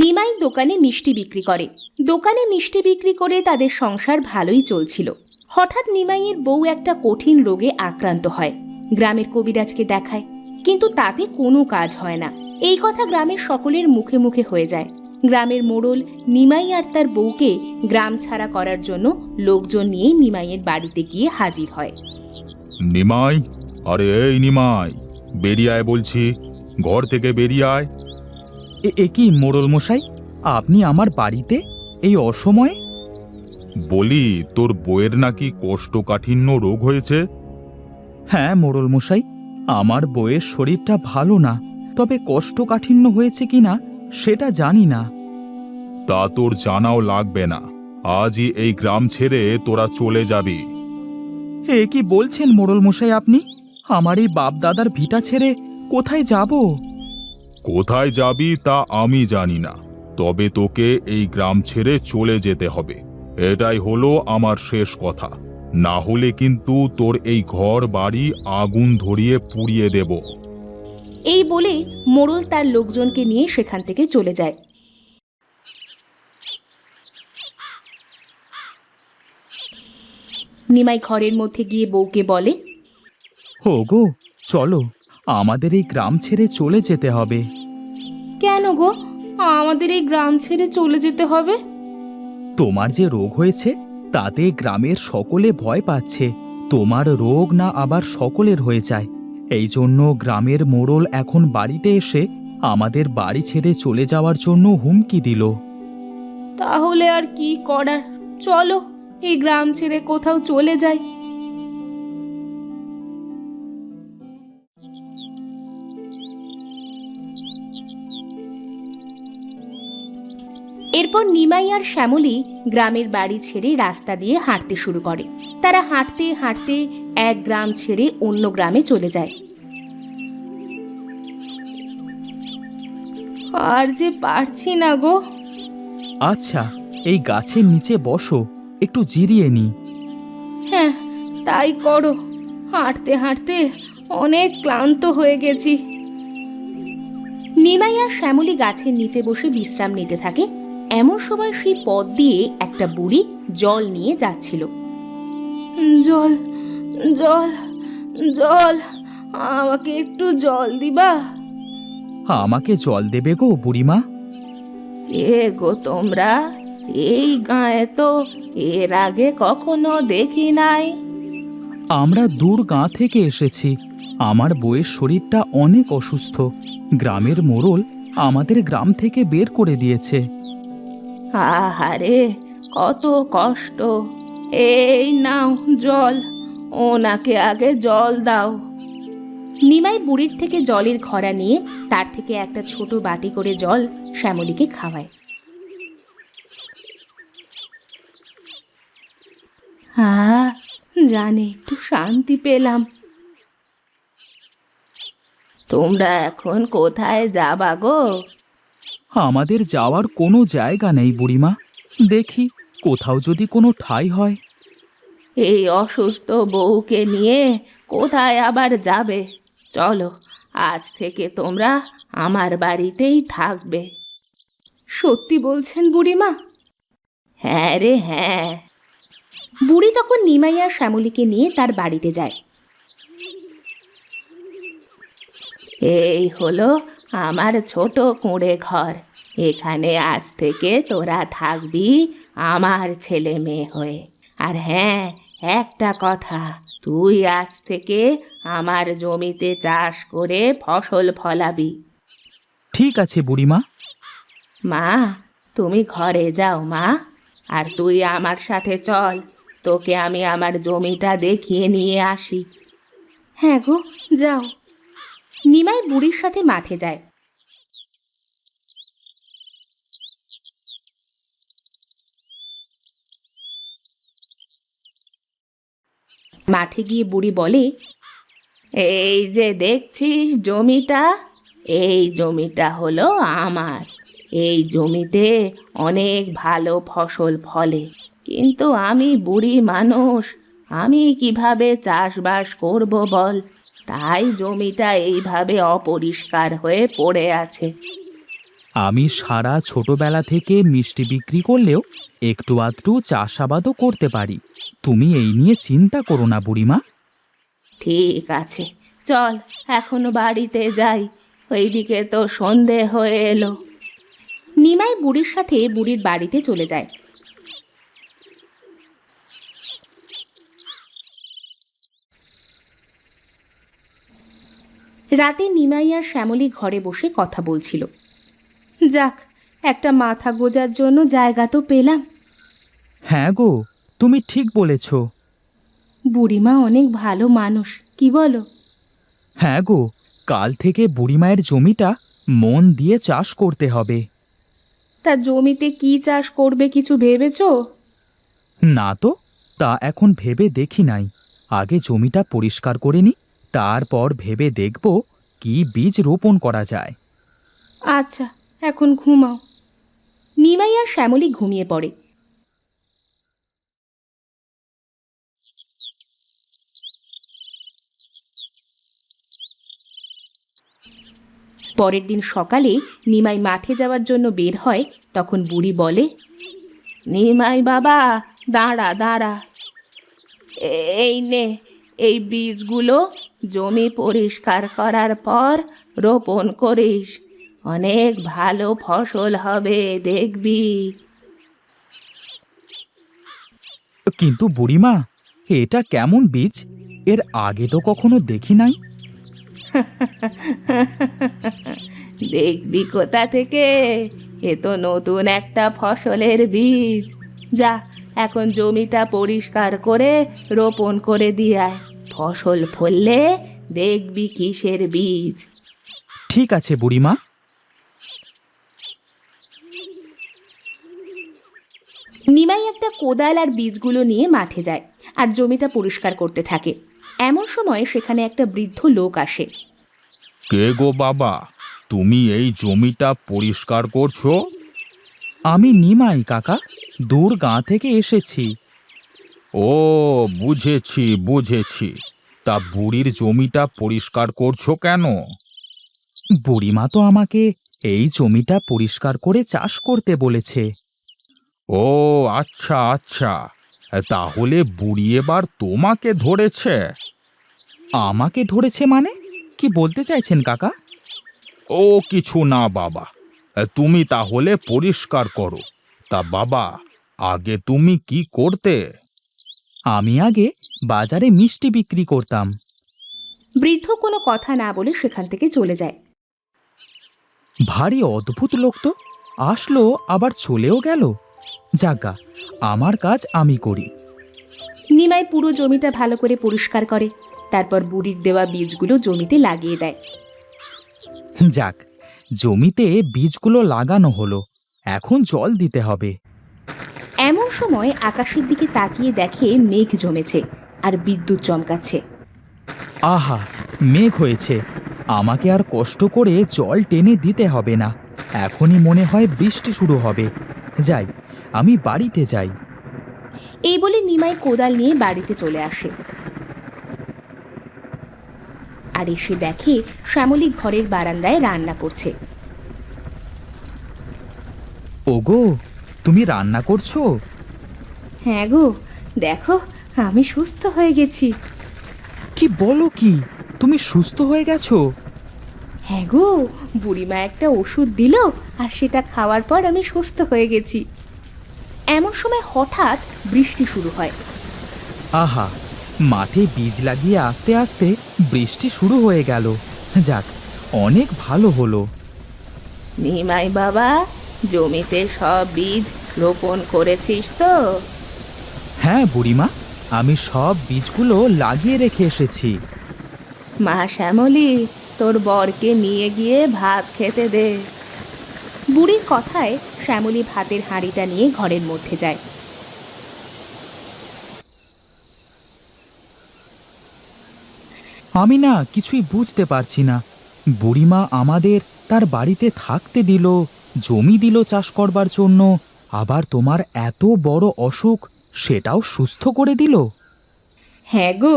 নিমাই দোকানে মিষ্টি বিক্রি করে। দোকানে মিষ্টি বিক্রি করে তাদের সংসার ভালোই চলছিল। হঠাৎ নিমাইয়ের বউ একটা কঠিন রোগে আক্রান্ত হয়। গ্রামের কবিরাজকে দেখায়, কিন্তু তাতে কোনো কাজ হয় না। এই কথা গ্রামের সকলের মুখে মুখে হয়ে যায়। গ্রামের মোড়ল নিমাই আর তার বউকে গ্রাম ছাড়া করার জন্য লোকজন নিয়ে নিমাইয়ের বাড়িতে গিয়ে হাজির হয়। নিমাই, আরে এই নিমাই, বেরিয়ে আয় বলছি, ঘর থেকে বেরিয়ে আয়। এ কি মোড়ল মশাই, আপনি আমার বাড়িতে এই অসময়ে? বলি, তোর বউয়ের নাকি কোষ্ঠকাঠিন্য রোগ হয়েছে? হ্যাঁ মোড়ল মশাই, আমার বউয়ের শরীরটা ভালো না, তবে কোষ্ঠকাঠিন্য হয়েছে কিনা সেটা জানি না। তা তোর জানাও লাগবে না, আজই এই গ্রাম ছেড়ে তোরা চলে যাবি। এ কি বলছেন মোড়ল মশাই আপনি? আমার এই বাপ দাদার ভিটা ছেড়ে কোথায় যাব? কোথায় যাবি তা আমি জানি না, তবে তোকে এই গ্রাম ছেড়ে চলে যেতে হবে। এটাই হলো আমার শেষ কথা, না হলে কিন্তু তোর এই ঘর বাড়ি আগুন ধরিয়ে পুড়িয়ে দেব। এই বলে মোড়ল তার লোকজনকে নিয়ে সেখান থেকে চলে যায়। নিমাই ঘরের মধ্যে গিয়ে বউকে বলে, গো চলো, আমাদের এই গ্রাম ছেড়ে চলে যেতে হবে। কেন গো, আমাদের এই গ্রাম ছেড়ে চলে যেতে হবে? তোমার যে রোগ হয়েছে তাতে গ্রামের সকলে ভয় পাচ্ছে। তোমার রোগ না আবার সকলের হয়ে যায়, এই জন্য গ্রামের মোড়ল এখন বাড়িতে এসে আমাদের বাড়ি ছেড়ে চলে যাওয়ার জন্য হুমকি দিল। তাহলে আর কি করার, চলো এই গ্রাম ছেড়ে কোথাও চলে যাই। এরপর নিমাই আর শ্যামলী গ্রামের বাড়ি ছেড়ে রাস্তা দিয়ে হাঁটতে শুরু করে। তারা হাঁটতে হাঁটতে এক গ্রাম ছেড়ে অন্য গ্রামে চলে যায়। আর যে পারছি না গো। আচ্ছা, এই গাছের নিচে বসো, একটু জিরিয়ে নি। হ্যাঁ, তাই করো। হাঁটতে হাঁটতে অনেক ক্লান্ত হয়ে গেছি। নিমাই আর শ্যামলী গাছের নিচে বসে বিশ্রাম নিতে থাকে। এমন সময় সেই পথ দিয়ে একটা বুড়ি জল নিয়ে যাচ্ছিল। জল জল জল, আমাকে একটু জল দিবা? আমাকে জল দেবে গো বুড়িমা? এ গো তোমরা, এই গায়ে তো এর আগে কখনো দেখি নাই। আমরা দূর গাঁ থেকে এসেছি, আমার বউয়ের শরীরটা অনেক অসুস্থ। গ্রামের মোড়ল আমাদের গ্রাম থেকে বের করে দিয়েছে। আহারে, কত কষ্ট। এই নাও জল, ওনাকে আগে জল দাও। নিমাই বুড়ির থেকে জলের ঘড়া নিয়ে তার থেকে একটা ছোট বাটি করে জল শ্যামলীকে খাওয়ায়। জানে একটু শান্তি পেলাম। তোমরা এখন কোথায় যাবা গো? আমাদের যাওয়ার কোনো জায়গা নেই বুড়িমা, দেখি কোথাও যদি কোনো ঠাঁই হয়। এই অসুস্থ বউকে নিয়ে কোথায় আবার যাবে? চলো, আজ থেকে তোমরা আমার বাড়িতেই থাকবে। সত্যি বলছেন বুড়িমা? হ্যাঁ রে হ্যাঁ। বুড়ি তখন নিমাই আর শ্যামলীকে নিয়ে তার বাড়িতে যায়। এই হলো আমার ছোট কুঁড়ে ঘর, এখানে আজ থেকে তোরা থাকবি আমার ছেলে মেয়ে হয়ে। আর হ্যাঁ, একটা কথা, তুই আজ থেকে আমার জমিতে চাষ করে ফসল ফলাবি। ঠিক আছে বুড়িমা। মা, তুমি ঘরে যাও মা, আর তুই আমার সাথে চল, তোকে আমি আমার জমিটা দেখিয়ে নিয়ে আসি। হ্যাঁ গো, যাও। নিমাই বুড়ির সাথে মাঠে যায়। মাঠে গিয়ে বুড়ি বলে, এই যে দেখছিস জমিটা, এই জমিটা হলো আমার। এই জমিতে অনেক ভালো ফসল ফলে, কিন্তু আমি বুড়ি মানুষ, আমি কিভাবে চাষবাস করব বল? তাই জমিটা এইভাবে অপরিষ্কার হয়ে পড়ে আছে। আমি সারা ছোটবেলা থেকে মিষ্টি বিক্রি করলেও একটু আধটু চাষাবাদও করতে পারি। তুমি এই নিয়ে চিন্তা করো না বুড়িমা। ঠিক আছে, চল এখনো বাড়িতে যাই, ওইদিকে তো সন্ধে হয়ে এলো। নিমাই বুড়ির সাথে বুড়ির বাড়িতে চলে যায়। রাতে নিমাই আর শ্যামলী ঘরে বসে কথা বলছিল। যাক, একটা মাথা গোজার জন্য জায়গা তো পেলাম। হ্যাঁ গো, তুমি ঠিক বলেছ। বুড়িমা অনেক ভালো মানুষ, কি বলো? হ্যাঁ গো, কাল থেকে বুড়িমায়ের জমিটা মন দিয়ে চাষ করতে হবে। তা জমিতে কি চাষ করবে কিছু ভেবেছো? না তো, তা এখন ভেবে দেখি নাই। আগে জমিটা পরিষ্কার করে নি, তারপর ভেবে দেখব কি বীজ রোপণ করা যায়। আচ্ছা, এখন ঘুমাও। নিমাই আর শ্যামলী ঘুমিয়ে পড়ে। পরের দিন সকালে নিমাই মাঠে যাওয়ার জন্য বের হয়। তখন বুড়ি বলে, নিমাই বাবা, দাঁড়া দাঁড়া, এই নে, এই বীজগুলো জমি পরিষ্কার করার পর রোপণ করিস, অনেক ভালো ফসল হবে দেখবি। কিন্তু বুড়িমা, এটা কেমন বীজ? এর আগে তো কখনো দেখি নাই। দেখবি কোথা থেকে, এ তো নতুন একটা ফসলের বীজ। যা, এখন জমিটা পরিষ্কার করে রোপণ করে দিয়ে আয়, ফসল ফললে দেখবি কিসের বীজ। ঠিক আছে বুড়িমা। নিমাই একটা কোদাল আর বীজগুলো নিয়ে মাঠে যায় আর জমিটা পরিষ্কার করতে থাকে। এমন সময় সেখানে একটা বৃদ্ধ লোক আসে। কে গো বাবা, তুমি এই জমিটা পরিষ্কার করছো? আমি নিমাই কাকা, দূর গাঁ থেকে এসেছি। ও, বুঝেছি বুঝেছি। তা বুড়ির জমিটা পরিষ্কার করছো কেন? বুড়িমা তো আমাকে এই জমিটা পরিষ্কার করে চাষ করতে বলেছে। ও আচ্ছা আচ্ছা, তাহলে বুড়ি এবার তোমাকে ধরেছে? আমাকে ধরেছে মানে? কি বলতে চাইছেন কাকা? ও কিছু না বাবা, তুমি তাহলে পরিষ্কার করো। তা বাবা, আগে তুমি কি করতে? আমি আগে বাজারে মিষ্টি বিক্রি করতাম। বৃদ্ধ কোনো কথা না বলে সেখান থেকে চলে যায়। ভারী অদ্ভুত লোক তো, আসলো আবার চলেও গেল। যাগা, আমার কাজ আমি করি। নিমাই পুরো জমিটা ভালো করে পরিষ্কার করে, তারপর বুড়ির দেওয়া বীজগুলো জমিতে লাগিয়ে দেয়। যাক, জমিতে বীজগুলো লাগানো হলো, এখন জল দিতে হবে। এমন সময় আকাশের দিকে তাকিয়ে দেখে মেঘ জমেছে আর বিদ্যুৎ চমকাচ্ছে। আহা, মেঘ হয়েছে, আমাকে আর কষ্ট করে জল টেনে দিতে হবে না। এখনই মনে হয় বৃষ্টি শুরু হবে। যাই, আমি বাড়িতে যাই। এই বলে নিমাই কোদাল নিয়ে বাড়িতে চলে আসে আর এসে দেখে শ্যামলী ঘরের বারান্দায় রান্না করছে। ওগো, তুমি রান্না করছো? হ্যাঁ গো, দেখো আমি সুস্থ হয়ে গেছি। কি বলো কি, তুমি সুস্থ হয়ে গেছো? হ্যাঁ গো, বুড়িমা একটা ওষুধ দিল আর সেটা খাওয়ার পর আমি সুস্থ হয়ে গেছি। এমন সময় হঠাৎ বৃষ্টি শুরু হয়। আহা, মাঠে বীজ লাগিয়ে আস্তে আস্তে বৃষ্টি শুরু হয়ে গেল। যাক, অনেক ভালো হলো। নিমাই বাবা, জমিতে সব বীজ রোপণ করেছিস তো? হ্যাঁ বুড়িমা, আমি সব বীজগুলো লাগিয়ে রেখে এসেছি। মা শ্যামলী, তোর বরকে নিয়ে গিয়ে ভাত খেতে দে। বুড়ির কথায় শ্যামলী ভাতের হাঁড়িটা নিয়ে ঘরের মধ্যে যায়। আমি না কিছুই বুঝতে পারছি না। বুড়িমা আমাদের তার বাড়িতে থাকতে দিল, জমি দিল চাষ করবার জন্য, আবার তোমার এত বড় অসুখ সেটাও সুস্থ করে দিল। হ্যাঁ গো,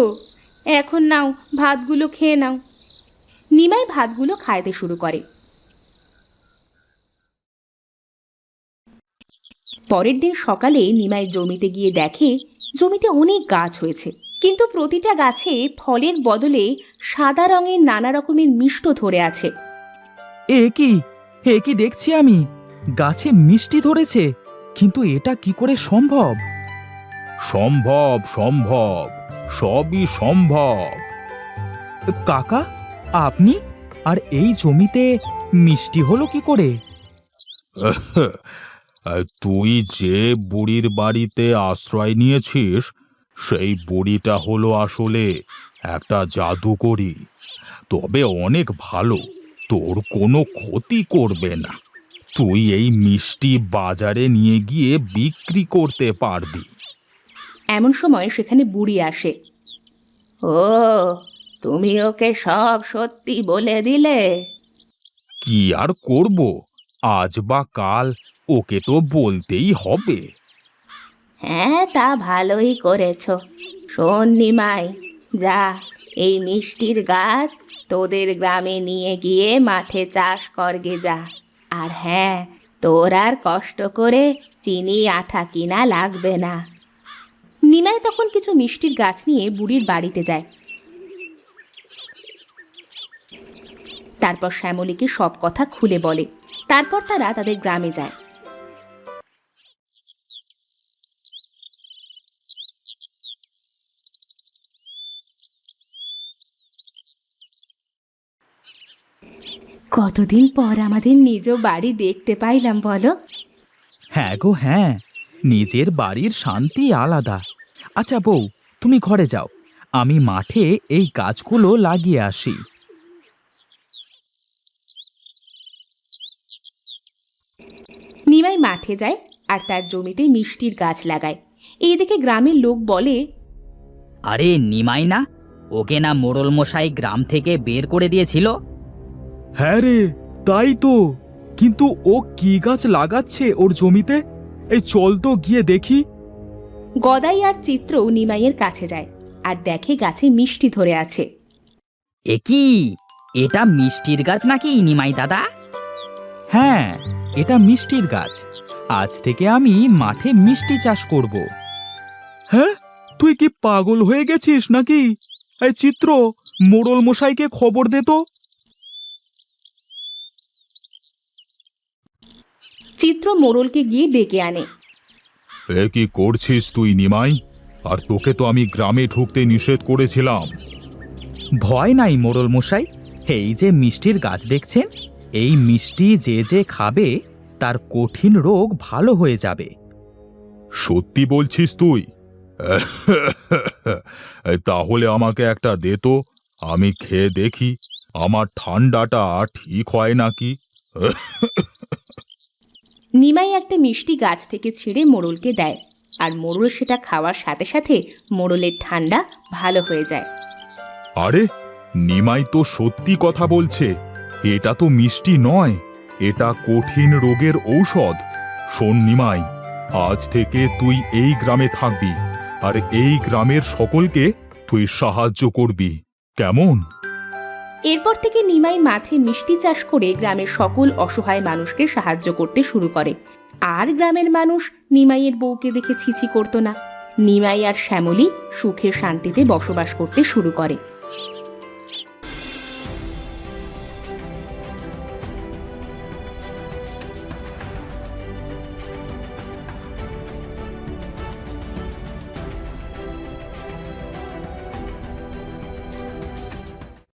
এখন নাও ভাতগুলো খেয়ে নাও। নিমাই ভাতগুলো খাইতে শুরু করে। পরের দিন সকালে নিমাই জমিতে গিয়ে দেখে জমিতে অনেক গাছ হয়েছে, কিন্তু প্রতিটা গাছে ফলের বদলে সাদা রঙের নানা রকমের মিষ্ট ধরে আছে। এ কি দেখছি আমি, গাছে মিষ্টি ধরেছে, কিন্তু এটা কি করে সম্ভব? সম্ভব সম্ভব, সবই সম্ভব। কাকা, আপনি আর এই জমিতে মিষ্টি হলো কি করে? তুই যে বুড়ির বাড়িতে আশ্রয় নিয়েছিস, সেই বুড়িটা হলো আসলে একটা জাদুকরী। তবে অনেক ভালো, তোর কোনো ক্ষতি করবে না। তুই এই মিষ্টি বাজারে নিয়ে গিয়ে বিক্রি করতে পারবি। এমন সময় সেখানে বুড়ি আসে। ও, তুমি ওকে সব সত্যি বলে দিলে? কি আর করব, আজ বা কাল ওকে তো বলতেই হবে। হ্যাঁ, তা ভালোই করেছ। শোন নিমাই, যা, এই মিষ্টির গাছ তোদের গ্রামে নিয়ে গিয়ে মাঠে চাষ করগে যা। আর হ্যাঁ, তোর আর কষ্ট করে চিনি আঠা কিনা লাগবে না। নিমাই তখন কিছু মিষ্টির গাছ নিয়ে বুড়ির বাড়িতে যায়। তারপর শ্যামলীকে সব কথা খুলে বলে। তারপর তারা তাদের গ্রামে যায়। কতদিন পর আমাদের নিজ বাড়ি দেখতে পাইলাম বলো? হ্যাঁ গো হ্যাঁ, নিজের বাড়ির শান্তি আলাদা। আচ্ছা বউ, তুমি ঘরে যাও, আমি মাঠে এই গাছগুলো লাগিয়ে আসি। নিমাই মাঠে যায় আর তার জমিতে মিষ্টির গাছ লাগায়। এই দেখে গ্রামের লোক বলে, আরে নিমাই না, ওকে না মোড়ল মশাই গ্রাম থেকে বের করে দিয়েছিল? হ্যাঁ রে, তাই তো। কিন্তু ও কি গাছ লাগাচ্ছে ওর জমিতে? এই চল তো গিয়ে দেখি। গদাই আর চিত্র নিমাইয়ের কাছে যায় আর দেখে গাছে মিষ্টি ধরে আছে। এ কি, এটা মিষ্টির গাছ নাকি নিমাই দাদা? হ্যাঁ, এটা মিষ্টির গাছ। আজ থেকে আমি মাঠে মিষ্টি চাষ করব। হ্যাঁ, তুই কি পাগল হয়ে গেছিস নাকি? এই চিত্র, মোড়ল মশাইকে খবর দে তো। চিত্র মোড়লকে গিয়ে ডেকে আনে। এ কি করছিস তুই নিমাই? আর তোকে তো আমি গ্রামে ঢুকতে নিষেধ করেছিলাম। ভয় নাই মোড়ল মশাই, এই যে মিষ্টির গাছ দেখছেন, এই মিষ্টি যে যে খাবে তার কঠিন রোগ ভালো হয়ে যাবে। সত্যি বলছিস তুই? তাহলে আমাকে একটা দে তো, আমি খেয়ে দেখি আমার ঠান্ডাটা ঠিক হয় নাকি। নিমাই একটা মিষ্টি গাছ থেকে ছিঁড়ে মোড়লকে দেয় আর মোড়ল সেটা খাওয়ার সাথে সাথে মোড়লের ঠান্ডা ভালো হয়ে যায়। আরে, নিমাই তো সত্যি কথা বলছে। এটা তো মিষ্টি নয়, এটা কঠিন রোগের ঔষধ। শোন নিমাই, আজ থেকে তুই এই গ্রামে থাকবি আর এই গ্রামের সকলকে তুই সাহায্য করবি, কেমন? এরপর থেকে নিমাই মাঠে মিষ্টি চাষ করে গ্রামের সকল অসহায় মানুষকে সাহায্য করতে শুরু করে। আর গ্রামের মানুষ নিমাইয়ের বউকে দেখে ছিছি করতো না। নিমাই আর শ্যামলী সুখে শান্তিতে বসবাস করতে শুরু করে।